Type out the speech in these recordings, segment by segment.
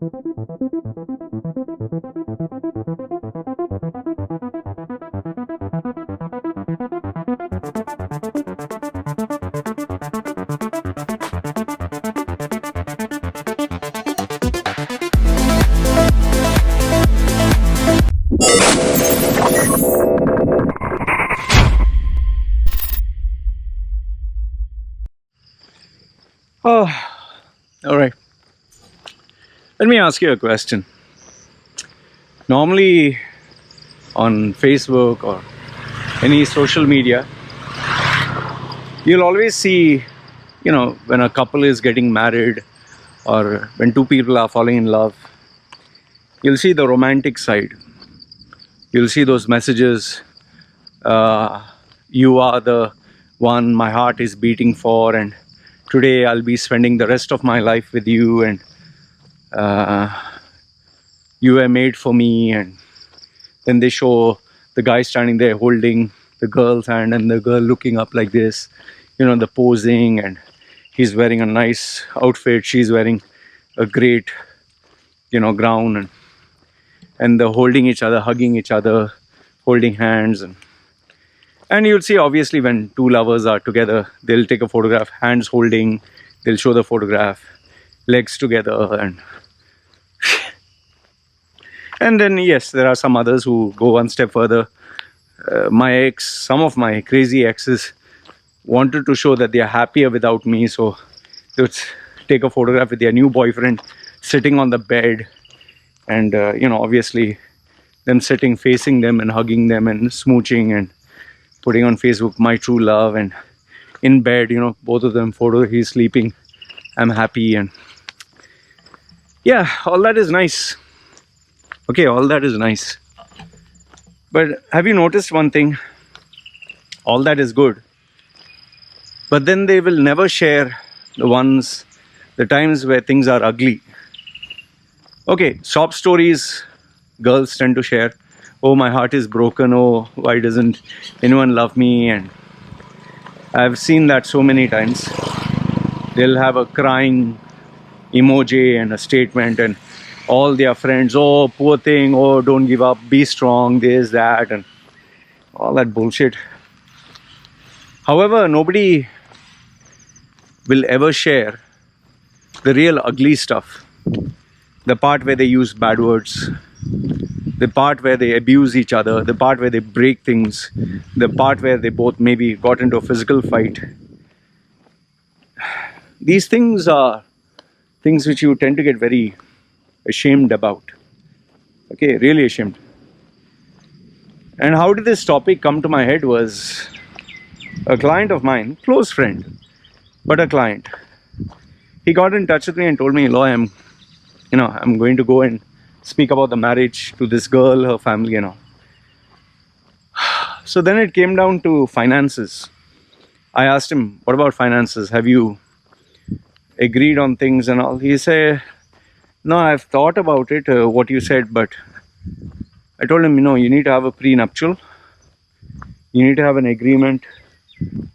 Oh, all right. Let me ask you a question. Normally, on Facebook or any social media, you'll always see, when a couple is getting married or when two people are falling in love, you'll see the romantic side. You'll see those messages, you are the one my heart is beating for, and today I'll be spending the rest of my life with you, and you were made for me. And then they show the guy standing there holding the girl's hand and the girl looking up like this, the posing, and he's wearing a nice outfit, she's wearing a great gown, and they're holding each other, hugging each other, holding hands. And you'll see, obviously, when two lovers are together, they'll take a photograph, hands holding, they'll show the photograph, legs together, and then, yes, there are some others who go one step further. Some of my crazy exes wanted to show that they are happier without me, so they would take a photograph with their new boyfriend sitting on the bed, and obviously them sitting facing them and hugging them and smooching and putting on Facebook, my true love, and in bed, both of them photo, he's sleeping, I'm happy. And yeah, all that is nice. Okay, all that is nice. But have you noticed one thing? All that is good. But then they will never share the times where things are ugly. Okay, sob stories, girls tend to share. Oh, my heart is broken. Oh, why doesn't anyone love me? And I've seen that so many times. They'll have a crying emoji and a statement, and all their friends, oh, poor thing, oh, don't give up, be strong, this, that, and all that bullshit. However, nobody will ever share the real ugly stuff. The part where they use bad words, the part where they abuse each other, the part where they break things, the part where they both maybe got into a physical fight. These things are things which you tend to get very ashamed about. Okay, really ashamed. And how did this topic come to my head was a client of mine, close friend, but a client. He got in touch with me and told me, Loy, I'm going to go and speak about the marriage to this girl, her family and all. So then it came down to finances. I asked him, what about finances? Have you agreed on things and all? He said, no, I've thought about it, what you said, but I told him, you need to have a prenuptial. You need to have an agreement,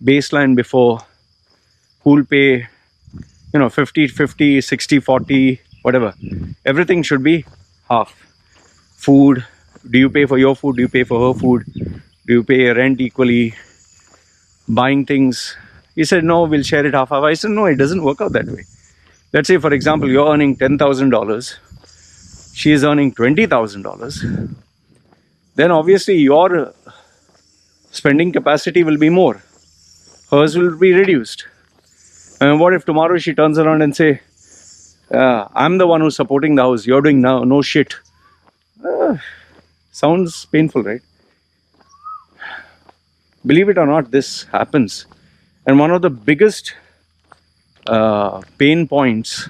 baseline before, who'll pay, 50-50, 60-40, whatever. Everything should be half. Food, do you pay for your food? Do you pay for her food? Do you pay rent equally? Buying things. He said, no, we'll share it half. I said, no, it doesn't work out that way. Let's say, for example, you're earning $10,000. She is earning $20,000. Then obviously your spending capacity will be more. Hers will be reduced. And what if tomorrow she turns around and say, I'm the one who's supporting the house, you're doing now no shit. Sounds painful, right? Believe it or not, this happens. And one of the biggest pain points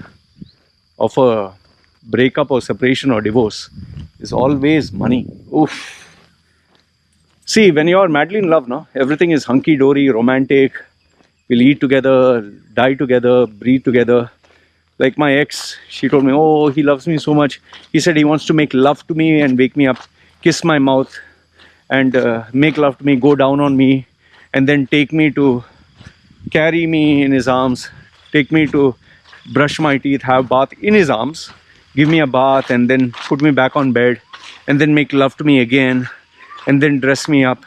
of a breakup or separation or divorce is always money. Oof. See, when you're madly in love, no, everything is hunky-dory, romantic. We'll eat together, die together, breathe together. Like my ex, she told me, oh, he loves me so much. He said he wants to make love to me and wake me up, kiss my mouth, and make love to me, go down on me, and then take me to carry me in his arms, take me to brush my teeth, have bath in his arms. give me a bath and then put me back on bed and then make love to me again and then dress me up.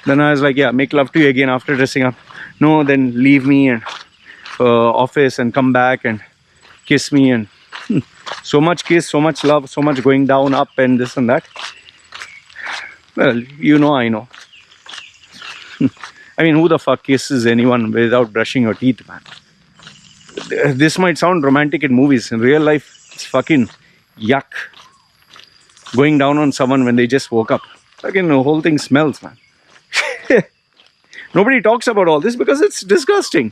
Then I was like, yeah, make love to you again after dressing up. No, then leave me and office and come back and kiss me, and so much kiss, so much love, so much going down, up and this and that. Well, you know, I know. I mean, who the fuck kisses anyone without brushing your teeth, man? This might sound romantic in movies. In real life, it's fucking yuck. Going down on someone when they just woke up. Fucking the whole thing smells, man. Nobody talks about all this because it's disgusting.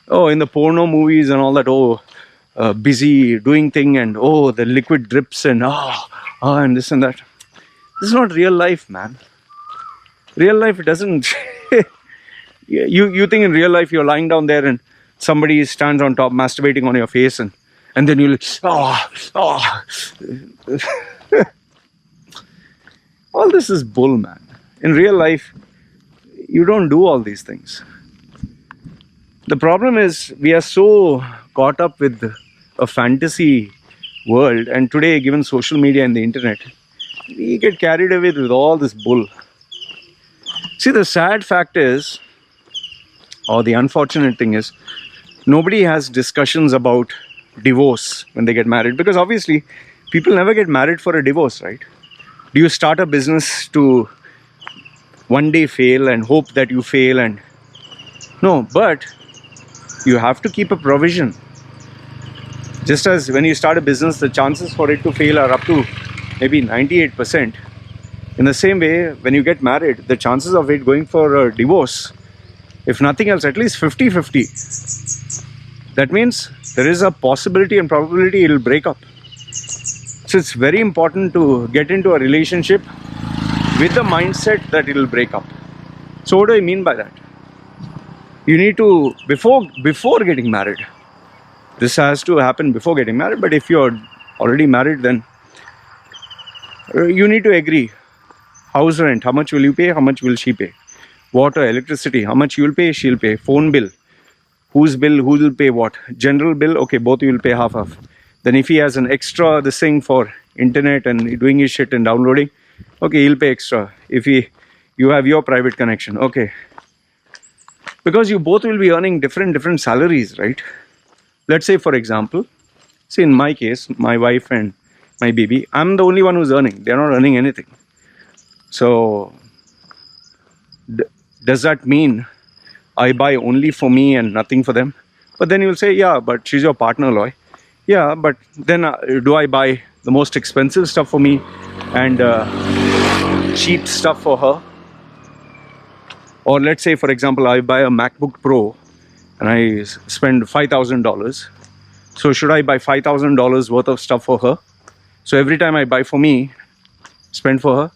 Oh, in the porno movies and all that, busy doing thing, and the liquid drips and and this and that. This is not real life, man. Real life doesn't. You think in real life you're lying down there and somebody stands on top masturbating on your face, and then you'll all this is bull, man. In real life, you don't do all these things. The problem is we are so caught up with a fantasy world, and today, given social media and the internet, we get carried away with all this bull. See, the sad fact is, or the unfortunate thing is, nobody has discussions about divorce when they get married, because obviously people never get married for a divorce, right? Do you start a business to one day fail and hope that you fail? And no, but you have to keep a provision. Just as when you start a business, the chances for it to fail are up to maybe 98%. In the same way, when you get married, the chances of it going for a divorce, if nothing else, at least 50-50. That means there is a possibility and probability it will break up. So it's very important to get into a relationship with the mindset that it will break up. So what do I mean by that? You need to, before getting married, this has to happen before getting married, but if you're already married, then you need to agree. House rent, how much will you pay, how much will she pay? Water, electricity, how much you will pay, she'll pay. Phone bill, whose bill, who will pay what? General bill, okay, both you will pay half. Then if he has an extra this thing for internet and doing his shit and downloading, okay, he'll pay extra. If you have your private connection, okay. Because you both will be earning different salaries, right? Let's say, for example, see in my case, my wife and my baby, I'm the only one who's earning. They're not earning anything. So, does that mean I buy only for me and nothing for them? But then you'll say, yeah, but she's your partner, Loy. Yeah, but then do I buy the most expensive stuff for me and cheap stuff for her? Or let's say, for example, I buy a MacBook Pro and I spend $5,000. So should I buy $5,000 worth of stuff for her? So every time I buy for me, spend for her?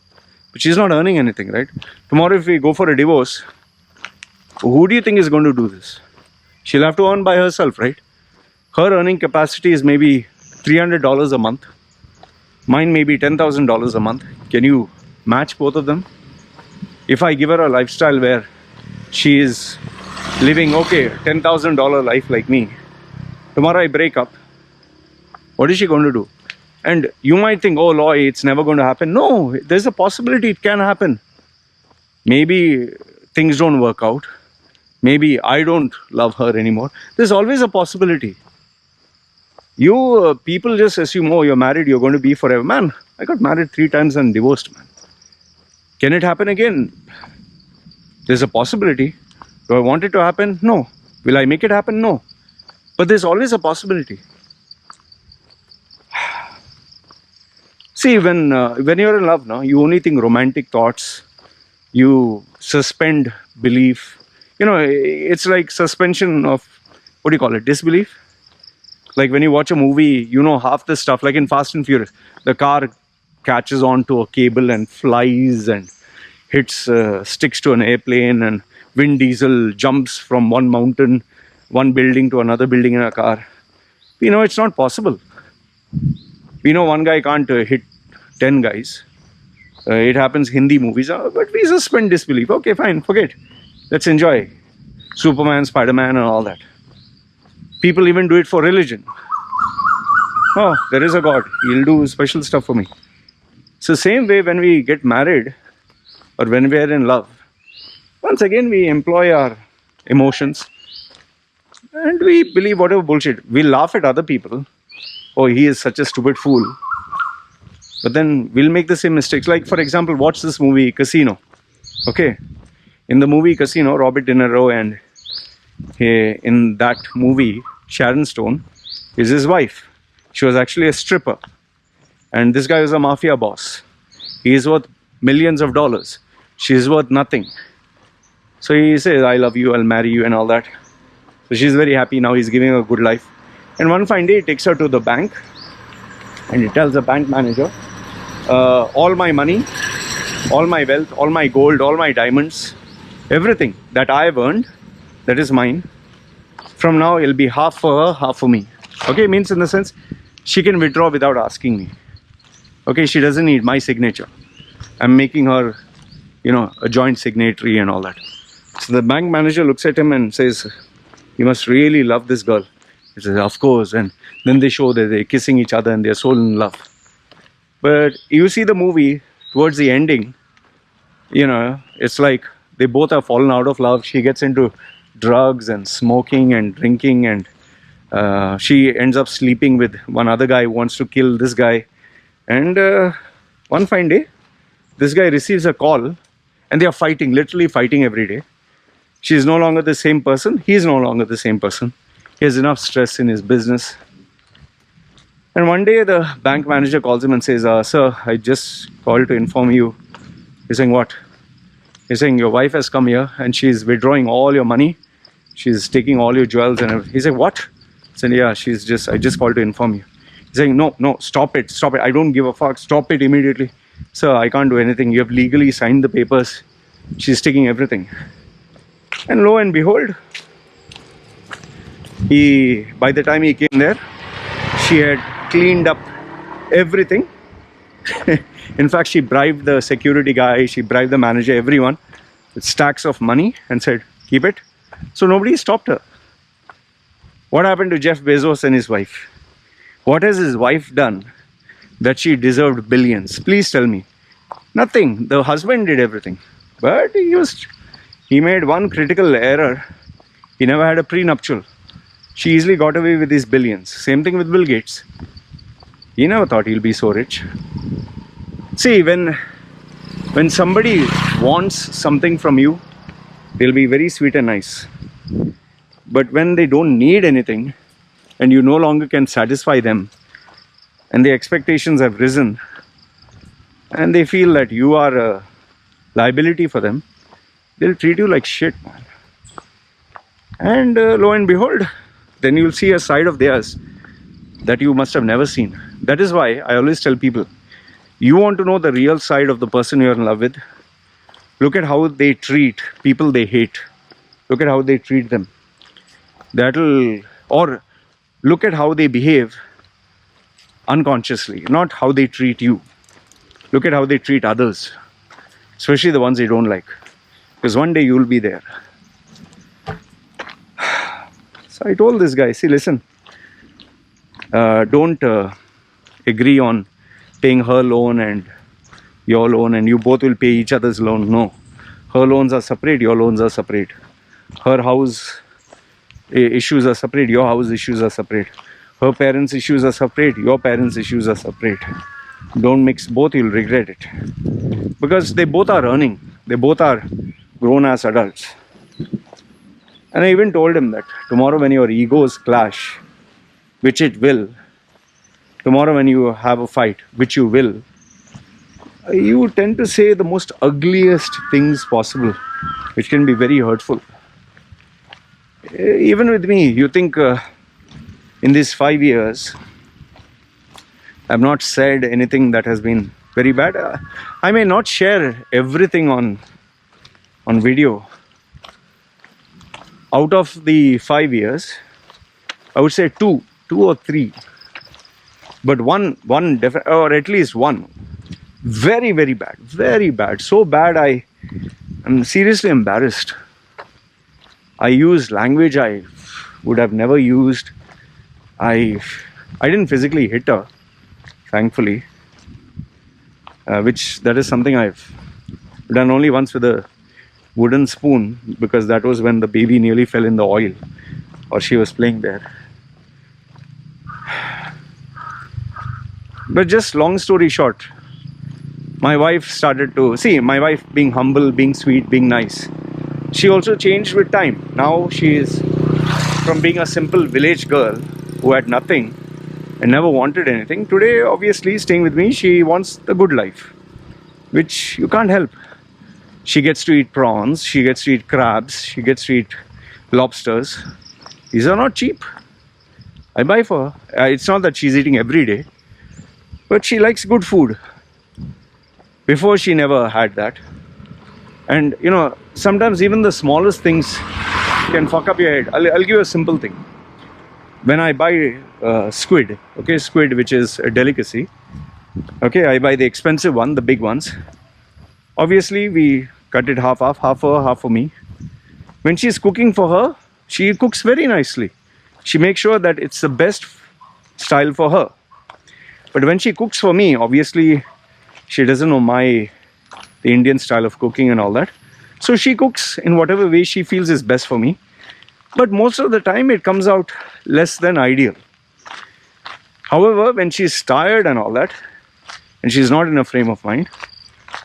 But she's not earning anything, right? Tomorrow if we go for a divorce, who do you think is going to do this? She'll have to earn by herself, right? Her earning capacity is maybe $300 a month. Mine may be $10,000 a month. Can you match both of them? If I give her a lifestyle where she is living, okay, $10,000 life like me, tomorrow I break up, what is she going to do? And you might think, oh, Loy, it's never going to happen. No, there's a possibility it can happen. Maybe things don't work out. Maybe I don't love her anymore. There's always a possibility. You people just assume, oh, you're married, you're going to be forever. Man, I got married 3 times and divorced, man. Can it happen again? There's a possibility. Do I want it to happen? No. Will I make it happen? No. But there's always a possibility. See, when you're in love, no, you only think romantic thoughts. You suspend belief. You know, it's like suspension of, what do you call it, disbelief? Like when you watch a movie, you know half the stuff, like in Fast and Furious. The car catches onto a cable and flies and sticks to an airplane, and Vin Diesel jumps from one mountain, one building to another building in a car. We know it's not possible. We know one guy can't hit 10 guys. It happens Hindi movies, but we suspend disbelief. Okay, fine, forget. Let's enjoy Superman, Spider-Man and all that. People even do it for religion. Oh, there is a God. He'll do special stuff for me. So same way when we get married or when we are in love, once again we employ our emotions and we believe whatever bullshit. We laugh at other people. Oh, he is such a stupid fool. But then we'll make the same mistakes. Like for example, watch this movie Casino. Okay, in the movie Casino, Robert De Niro and in that movie Sharon Stone is his wife. She was actually a stripper, and this guy was a mafia boss. He is worth millions of dollars. She is worth nothing. So he says, "I love you. I'll marry you," and all that. So she's very happy now. He's giving her a good life. And one fine day, he takes her to the bank, and he tells the bank manager, "All my money, all my wealth, all my gold, all my diamonds, everything that I've earned, that is mine. From now, it'll be half for her, half for me." Okay, means in the sense, she can withdraw without asking me. Okay, she doesn't need my signature. I'm making her, a joint signatory and all that. So the bank manager looks at him and says, "You must really love this girl." He says, "Of course." And then they show that they're kissing each other and they're so in love. But you see the movie, towards the ending, it's like they both have fallen out of love. She gets into drugs and smoking and drinking, and she ends up sleeping with one other guy who wants to kill this guy. And one fine day, this guy receives a call, and they are fighting, literally fighting every day. She is no longer the same person. He is no longer the same person. He has enough stress in his business. And one day the bank manager calls him and says, "Sir, I just called to inform you." He's saying, "What?" He's saying, "Your wife has come here and she's withdrawing all your money. She's taking all your jewels and everything." He said, "What?" He said, "Yeah, I just called to inform you." He's saying, No, stop it. I don't give a fuck. Stop it immediately." "Sir, I can't do anything. You have legally signed the papers. She's taking everything." And lo and behold, by the time he came there, she had cleaned up everything. In fact, she bribed the security guy, she bribed the manager, everyone, with stacks of money and said, "Keep it." So nobody stopped her. What happened to Jeff Bezos and his wife? What has his wife done that she deserved billions? Please tell me. Nothing. The husband did everything. But he made one critical error. He never had a prenuptial. She easily got away with his billions. Same thing with Bill Gates. He never thought he'll be so rich. See, when somebody wants something from you, they'll be very sweet and nice. But when they don't need anything and you no longer can satisfy them, and the expectations have risen, and they feel that you are a liability for them, they'll treat you like shit, man. And lo and behold, then you'll see a side of theirs that you must have never seen. That is why I always tell people, you want to know the real side of the person you're in love with, look at how they treat people they hate. Look at how they treat them. Or look at how they behave unconsciously, not how they treat you. Look at how they treat others, especially the ones they don't like, because one day you'll be there. So I told this guy, "See, listen, don't agree on paying her loan and your loan and you both will pay each other's loan. No, her loans are separate, your loans are separate. Her house issues are separate, your house issues are separate. Her parents' issues are separate, your parents' issues are separate. Don't mix both, you'll regret it." Because they both are earning, they both are grown as adults. And I even told him that tomorrow when your egos clash, which it will, tomorrow when you have a fight, which you will, you tend to say the most ugliest things possible, which can be very hurtful. Even with me, you think in these 5 years, I've not said anything that has been very bad. I may not share everything on video. Out of the 5 years, I would say two or three, but one or at least one, very, very bad, so bad I'm seriously embarrassed. I use language I would have never used. I I didn't physically hit her, thankfully, which that is something I've done only once with a wooden spoon, because that was when the baby nearly fell in the oil, or she was playing there. But just long story short, my wife started to see, my wife being humble, being sweet, being nice, she also changed with time. Now she is from being a simple village girl who had nothing and never wanted anything. Today, obviously, staying with me, she wants the good life, which you can't help. She gets to eat prawns, she gets to eat crabs, she gets to eat lobsters. These are not cheap. I buy for her. It's not that she's eating every day, but she likes good food. Before, she never had that. And you know, sometimes even the smallest things can fuck up your head. I'll give you a simple thing. When I buy squid, okay, squid, which is a delicacy, okay, I buy the expensive one, the big ones. Obviously, we cut it half for her, half for me. When she's cooking for her, she cooks very nicely. She makes sure that it's the best style for her. But when she cooks for me, obviously, she doesn't know the Indian style of cooking and all that. So she cooks in whatever way she feels is best for me. But most of the time it comes out less than ideal. However, when she's tired and all that, and she's not in a frame of mind,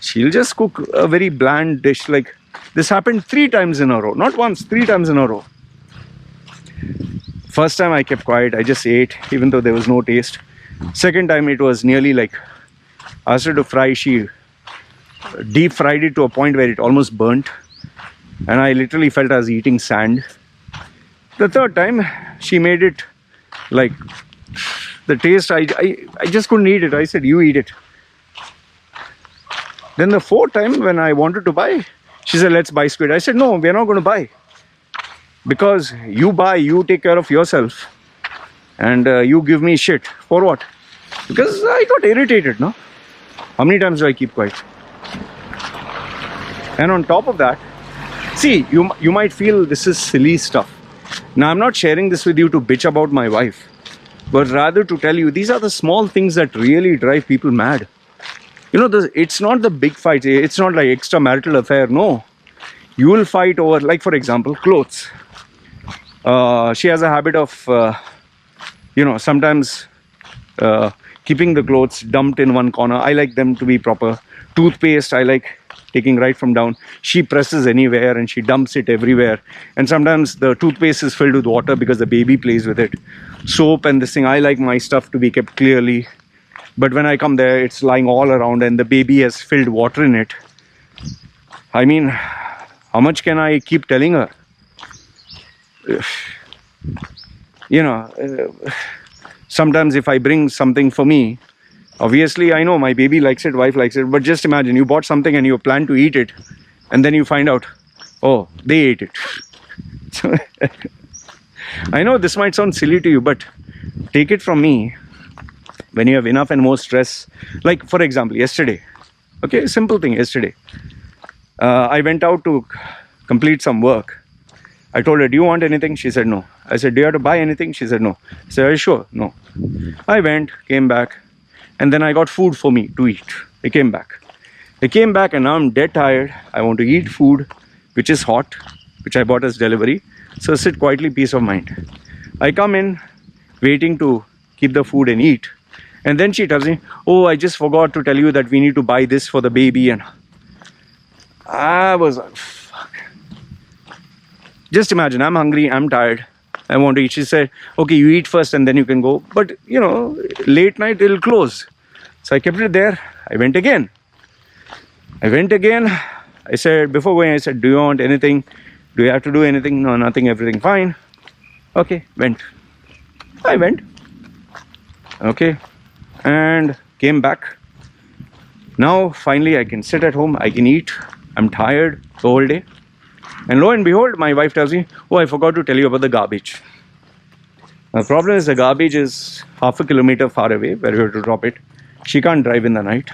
she'll just cook a very bland dish. Like this happened 3 times in a row. Not once, 3 times in a row. First time I kept quiet, I just ate, even though there was no taste. Second time it was nearly like, I asked her to fry, she deep fried it to a point where it almost burnt, and I literally felt I was eating sand. The third time she made it like the taste, I just couldn't eat it. I said, you eat it. Then the fourth time when I wanted to buy, she said, let's buy squid. I said, no, we're not going to buy, because you buy, you take care of yourself, and you give me shit for what? Because I got irritated, no? How many times do I keep quiet? And on top of that, see, you might feel this is silly stuff. Now, I'm not sharing this with you to bitch about my wife, but rather to tell you these are the small things that really drive people mad. You know, it's not the big fights. It's not like extramarital affair. No, you will fight over, like for example, clothes. She has a habit of, sometimes keeping the clothes dumped in one corner. I like them to be proper. Toothpaste, I like taking right from down. She presses anywhere and she dumps it everywhere. And sometimes the toothpaste is filled with water because the baby plays with it. Soap and this thing, I like my stuff to be kept clearly. But when I come there, it's lying all around and the baby has filled water in it. I mean, how much can I keep telling her? Sometimes if I bring something for me, obviously I know my baby likes it, wife likes it, but just imagine you bought something and you plan to eat it, and then you find out, oh, they ate it. So, I know this might sound silly to you, but take it from me, when you have enough and more stress, like for example, yesterday, okay, simple thing, yesterday, I went out to complete some work. I told her, do you want anything? She said, no. I said, do you have to buy anything? She said, no. I said, are you sure? No. I went, came back, and then I got food for me to eat. I came back and now I'm dead tired. I want to eat food, which is hot, which I bought as delivery. So sit quietly, peace of mind. I come in, waiting to keep the food and eat. And then she tells me, oh, I just forgot to tell you that we need to buy this for the baby. And I was like, fuck. Just imagine, I'm hungry, I'm tired, I want to eat. She said, okay, you eat first and then you can go. But, late night it'll close. So I kept it there. I went again. I said, before going, I said, do you want anything? Do you have to do anything? No, nothing, everything fine. Okay, went. I went. Okay. And came back. Now, finally, I can sit at home. I can eat. I'm tired the whole day. And lo and behold, my wife tells me, oh, I forgot to tell you about the garbage. The problem is the garbage is half a kilometer far away where we have to drop it. She can't drive in the night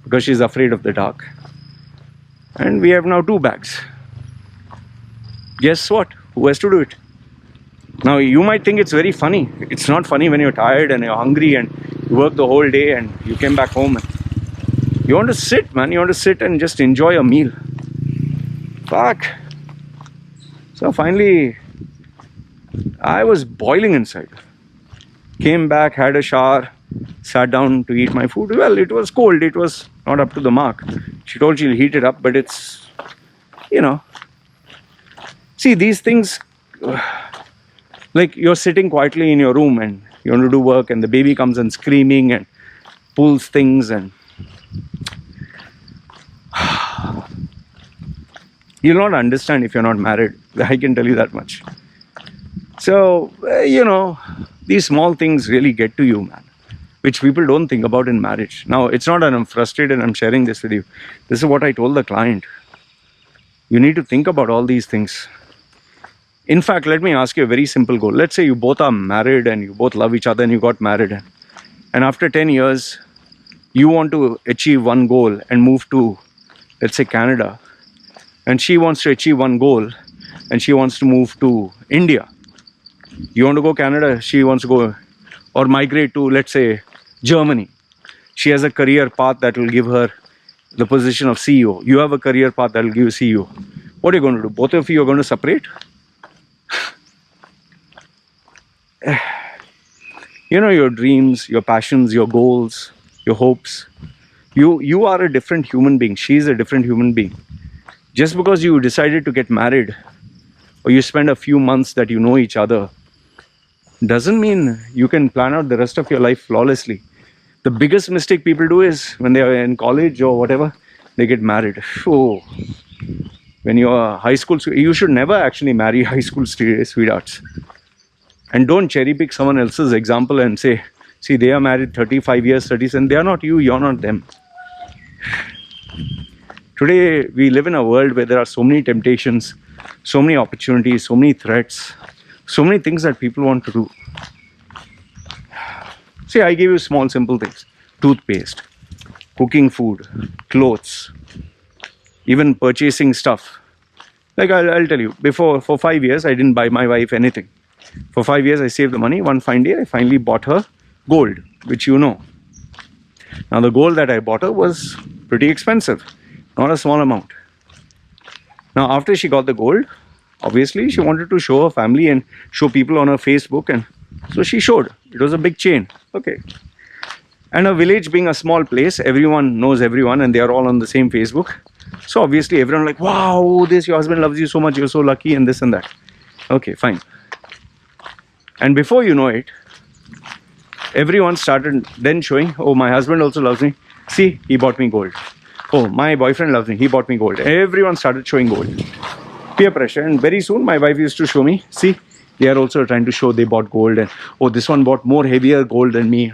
because she's afraid of the dark. And we have now 2 bags. Guess what? Who has to do it? Now you might think it's very funny. It's not funny when you're tired and you're hungry and you work the whole day and you came back home and you want to sit, man. You want to sit and just enjoy a meal. Fuck. So finally, I was boiling inside. Came back, had a shower, sat down to eat my food. Well, it was cold. It was not up to the mark. She told she'll heat it up, but it's, you know. See, these things, like you're sitting quietly in your room and you want to do work and the baby comes and screaming and pulls things and you'll not understand if you're not married. I can tell you that much. So, these small things really get to you, man, which people don't think about in marriage. Now, it's not that I'm frustrated, I'm sharing this with you. This is what I told the client. You need to think about all these things. In fact, let me ask you a very simple goal. Let's say you both are married and you both love each other and you got married. And after 10 years, you want to achieve one goal and move to, let's say, Canada. And she wants to achieve one goal and she wants to move to India. You want to go Canada, she wants to go or migrate to, let's say, Germany. She has a career path that will give her the position of CEO. You have a career path that will give you CEO. What are you going to do? Both of you are going to separate? Your dreams, your passions, your goals, your hopes. You are a different human being. She is a different human being. Just because you decided to get married or you spend a few months that you know each other doesn't mean you can plan out the rest of your life flawlessly. The biggest mistake people do is when they are in college or whatever, they get married. Oh, when you're high school, you should never actually marry high school sweethearts. And don't cherry pick someone else's example and say, see, they are married 35 years, 37. They are not you, you're not them. Today, we live in a world where there are so many temptations, so many opportunities, so many threats, so many things that people want to do. See, I gave you small, simple things. Toothpaste, cooking food, clothes, even purchasing stuff. Like I'll tell you, for 5 years, I didn't buy my wife anything. For 5 years, I saved the money. One fine day, I finally bought her gold, which you know. Now, the gold that I bought her was pretty expensive, not a small amount. Now, after she got the gold, obviously, she wanted to show her family and show people on her Facebook. And so she showed. It was a big chain. Okay. And a village being a small place, everyone knows everyone and they are all on the same Facebook. So obviously, everyone like, wow, your husband loves you so much. You're so lucky and this and that. Okay, fine. And before you know it, everyone started then showing, oh, my husband also loves me. See, he bought me gold. Oh, my boyfriend loves me. He bought me gold. Everyone started showing gold. Peer pressure. And very soon, my wife used to show me, see, they are also trying to show they bought gold. And, oh, this one bought more heavier gold than me.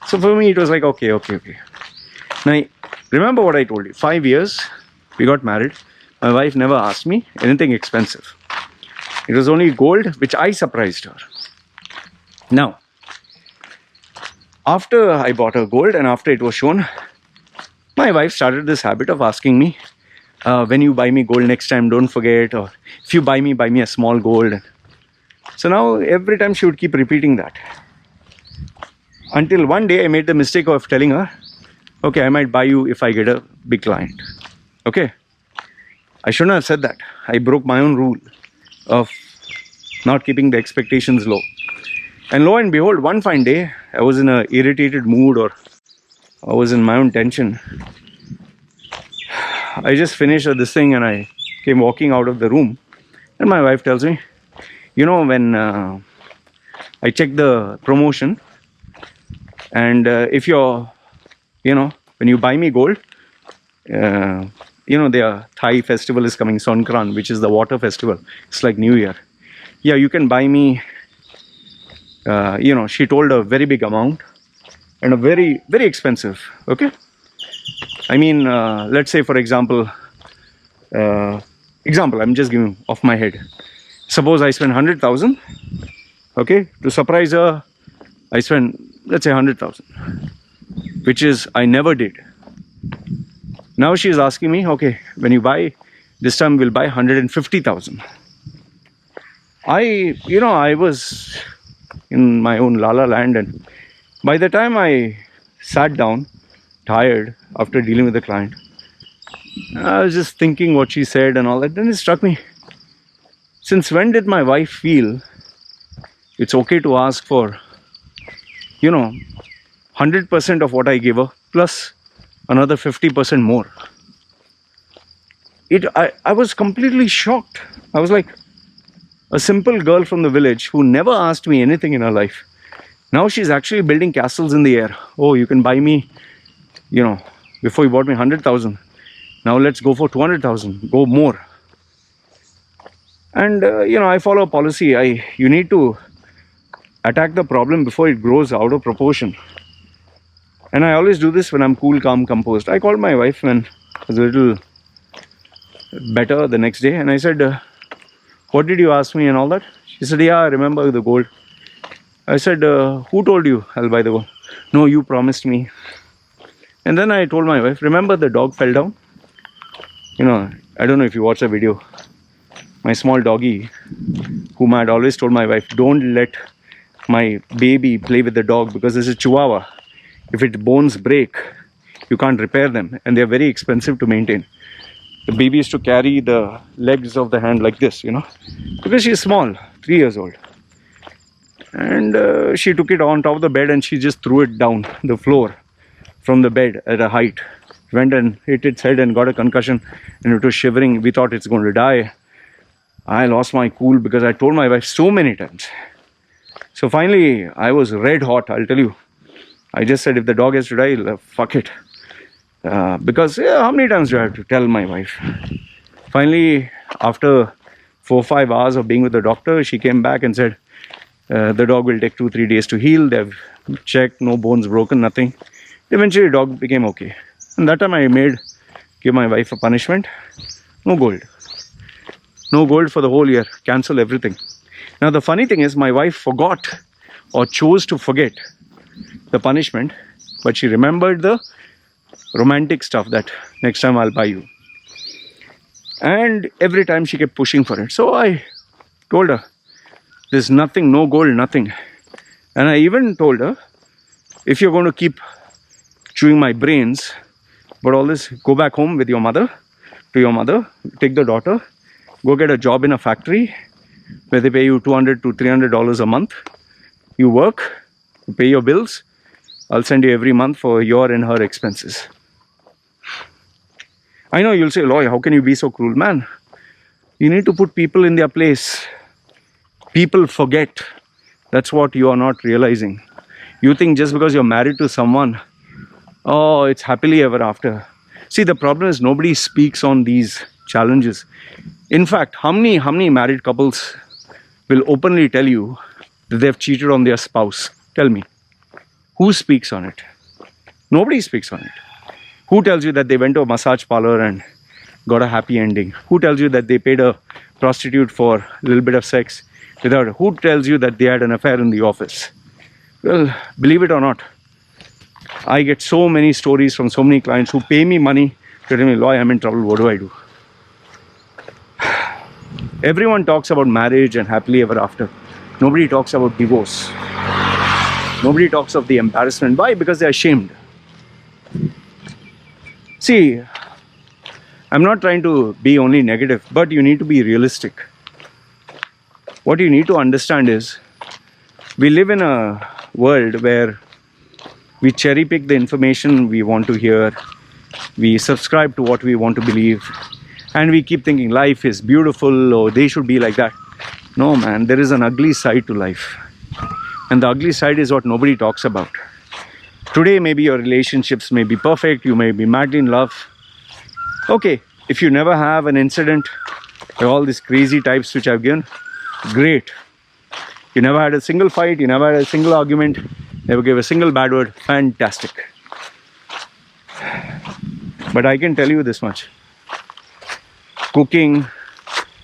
So for me, it was like, okay. Now, remember what I told you. 5 years, we got married. My wife never asked me anything expensive. It was only gold, which I surprised her. Now, after I bought her gold and after it was shown, my wife started this habit of asking me, when you buy me gold next time, don't forget, or if you buy me a small gold. So now every time she would keep repeating that. Until one day I made the mistake of telling her, okay, I might buy you if I get a big client. Okay. I shouldn't have said that. I broke my own rule of not keeping the expectations low. And lo and behold, one fine day, I was in an irritated mood or I was in my own tension. I just finished this thing and I came walking out of the room. And my wife tells me, when I checked the promotion and if you're, when you buy me gold, their Thai festival is coming, Songkran, which is the water festival. It's like New Year. Yeah, you can buy me, she told a very big amount and a very, very expensive. Okay. I mean, let's say, for example, I'm just giving off my head. Suppose I spend 100,000. Okay. To surprise her, I spend, let's say 100,000, which is I never did. Now she is asking me, okay, when you buy, this time we'll buy 150,000. I was in my own la la land, and by the time I sat down, tired after dealing with the client, I was just thinking what she said and all that. Then it struck me, since when did my wife feel it's okay to ask for, 100% of what I give her plus another 50% more? I was completely shocked. I was like, a simple girl from the village who never asked me anything in her life. Now she's actually building castles in the air. Oh, you can buy me, before you bought me 100,000. Now let's go for 200,000. Go more. And I follow a policy. You need to attack the problem before it grows out of proportion. And I always do this when I'm cool, calm, composed. I called my wife when I was a little better the next day, and I said, what did you ask me and all that? She said, yeah, I remember the gold. I said, who told you I'll buy the gold? No, you promised me. And then I told my wife, remember the dog fell down? I don't know if you watched the video. My small doggy, whom I had always told my wife, don't let my baby play with the dog because this is Chihuahua. If its bones break, you can't repair them, and they're very expensive to maintain. The baby used to carry the legs of the hand like this, because she's small, 3 years old. And she took it on top of the bed and she just threw it down the floor from the bed at a height. Went and hit its head and got a concussion, and it was shivering. We thought it's going to die. I lost my cool because I told my wife so many times. So finally, I was red hot, I'll tell you. I just said, if the dog has to die, fuck it. Because how many times do I have to tell my wife? Finally, after 4 or 5 hours of being with the doctor, she came back and said, the dog will take 2-3 days to heal. They've checked, no bones broken, nothing. Eventually, the dog became okay. And that time I give my wife a punishment. No gold. No gold for the whole year. Cancel everything. Now the funny thing is, my wife forgot or chose to forget the punishment, but she remembered the romantic stuff that next time I'll buy you. And every time she kept pushing for it. So I told her, there's nothing, no gold, nothing. And I even told her, if you're going to keep chewing my brains, but all this, go back home with your mother, take the daughter, go get a job in a factory where they pay you $200 to $300 a month. You work, you pay your bills. I'll send you every month for your and her expenses. I know you'll say, Loy, how can you be so cruel? Man, you need to put people in their place. People forget. That's what you are not realizing. You think just because you're married to someone, oh, it's happily ever after. See, the problem is nobody speaks on these challenges. In fact, how many married couples will openly tell you that they've cheated on their spouse? Tell me. Who speaks on it? Nobody speaks on it. Who tells you that they went to a massage parlor and got a happy ending? Who tells you that they paid a prostitute for a little bit of sex without? Who tells you that they had an affair in the office? Well, believe it or not, I get so many stories from so many clients who pay me money to tell me, Loy, I'm in trouble, what do I do? Everyone talks about marriage and happily ever after. Nobody talks about divorce. Nobody talks of the embarrassment. Why? Because they're ashamed. See, I'm not trying to be only negative, but you need to be realistic. What you need to understand is, we live in a world where we cherry pick the information we want to hear, we subscribe to what we want to believe, and we keep thinking life is beautiful or they should be like that. No, man, there is an ugly side to life. And the ugly side is what nobody talks about. Today, maybe your relationships may be perfect, you may be madly in love. Okay, if you never have an incident, all these crazy types which I've given, great. You never had a single fight, you never had a single argument, never gave a single bad word, fantastic. But I can tell you this much. Cooking,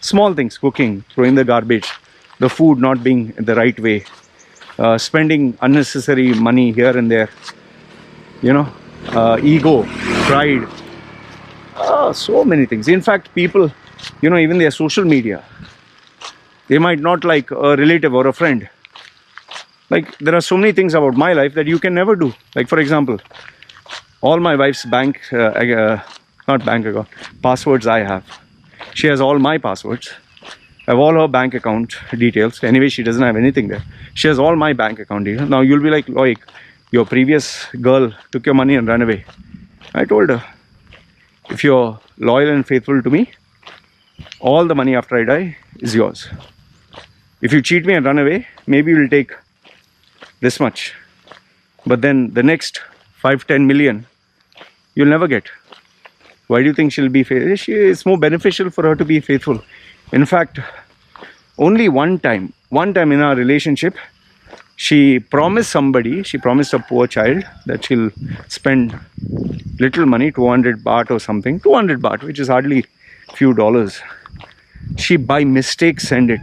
small things, cooking, throwing the garbage, the food not being the right way, spending unnecessary money here and there, ego, pride, so many things. In fact, people, even their social media, They might not like a relative or a friend. Like, there are so many things about my life that you can never do. Like, for example, all my wife's not bank account, passwords I have. She has all my passwords. I have all her bank account details. Anyway, she doesn't have anything there. She has all my bank account details. Now you'll be like, Loy, your previous girl took your money and ran away. I told her, if you're loyal and faithful to me, all the money after I die is yours. If you cheat me and run away, maybe you'll take this much. But then the next 5-10 million, you'll never get. Why do you think she'll be faithful? It's more beneficial for her to be faithful. In fact, only one time in our relationship, she promised a poor child that she'll spend little money, 200 baht or something, 200 baht, which is hardly a few dollars. She by mistake sent it.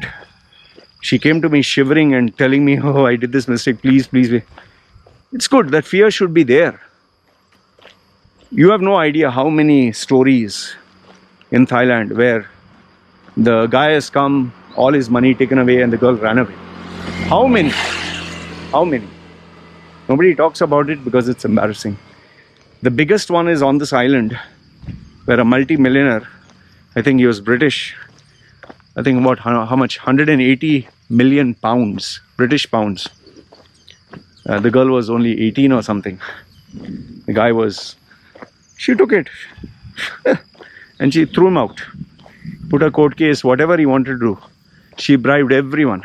She came to me shivering and telling me, oh, I did this mistake, please. It's good, that fear should be there. You have no idea how many stories in Thailand where the guy has come, all his money taken away and the girl ran away. How many? Nobody talks about it because it's embarrassing. The biggest one is on this island where a multi-millionaire, I think he was British, I think about how much? 180 million pounds, British pounds. The girl was only 18 or something. The guy was, she took it and she threw him out. Put a court case, whatever he wanted to do. She bribed everyone.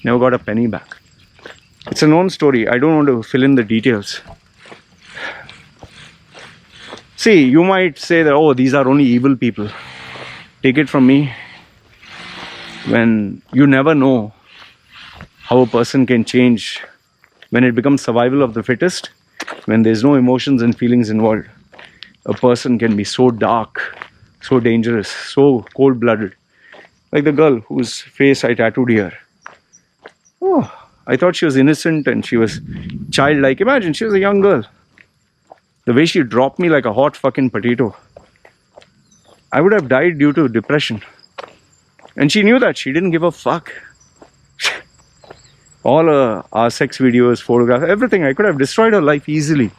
Never got a penny back. It's a known story. I don't want to fill in the details. See, you might say that, oh, these are only evil people. Take it from me. When you never know how a person can change, when it becomes survival of the fittest, when there's no emotions and feelings involved, a person can be so dark, so dangerous, so cold-blooded. Like the girl whose face I tattooed here. Oh, I thought she was innocent and she was childlike. Imagine, she was a young girl. The way she dropped me like a hot fucking potato. I would have died due to depression. And she knew that. She didn't give a fuck. All our sex videos, photographs, everything. I could have destroyed her life easily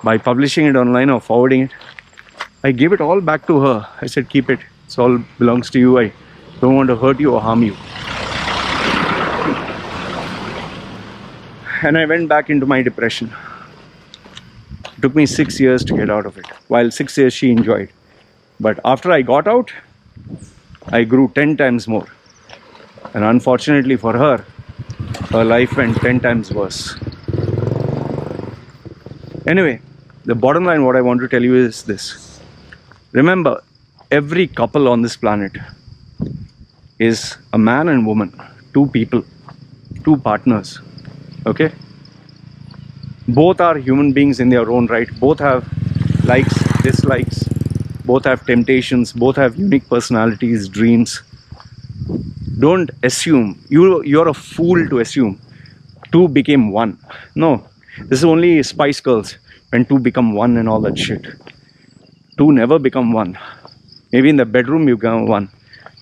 by publishing it online or forwarding it. I gave it all back to her. I said, keep it. It all belongs to you. I don't want to hurt you or harm you. And I went back into my depression. It took me 6 years to get out of it. While 6 years she enjoyed. But after I got out, I grew 10 times more. And unfortunately for her, her life went 10 times worse. Anyway, the bottom line, what I want to tell you is this. Remember, every couple on this planet is a man and woman. Two people, two partners. Okay? Both are human beings in their own right. Both have likes, dislikes. Both have temptations. Both have unique personalities, dreams. Don't assume. You're a fool to assume two became one. No. This is only Spice Girls when two become one and all that shit. Two never become one. Maybe in the bedroom you become one.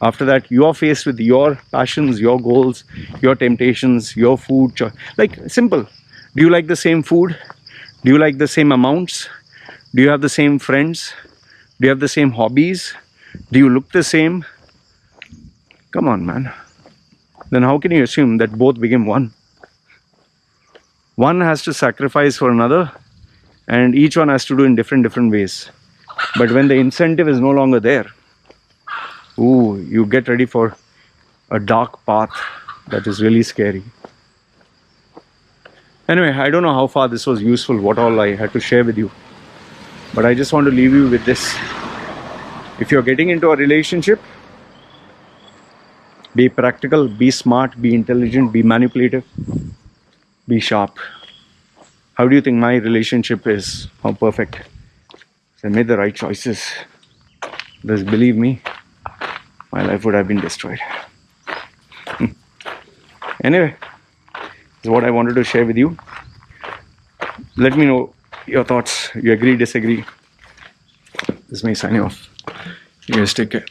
After that, you are faced with your passions, your goals, your temptations, your food. Like, simple. Do you like the same food? Do you like the same amounts? Do you have the same friends? Do you have the same hobbies? Do you look the same? Come on, man. Then how can you assume that both became one? One has to sacrifice for another, and each one has to do in different ways. But when the incentive is no longer there, ooh, you get ready for a dark path that is really scary. Anyway, I don't know how far this was useful, what all I had to share with you. But I just want to leave you with this. If you're getting into a relationship, be practical, be smart, be intelligent, be manipulative, be sharp. How do you think my relationship is? How perfect? I made the right choices. Just believe me, my life would have been destroyed. Anyway, this is what I wanted to share with you. Let me know your thoughts. You agree, disagree? This is me signing off. You guys take care.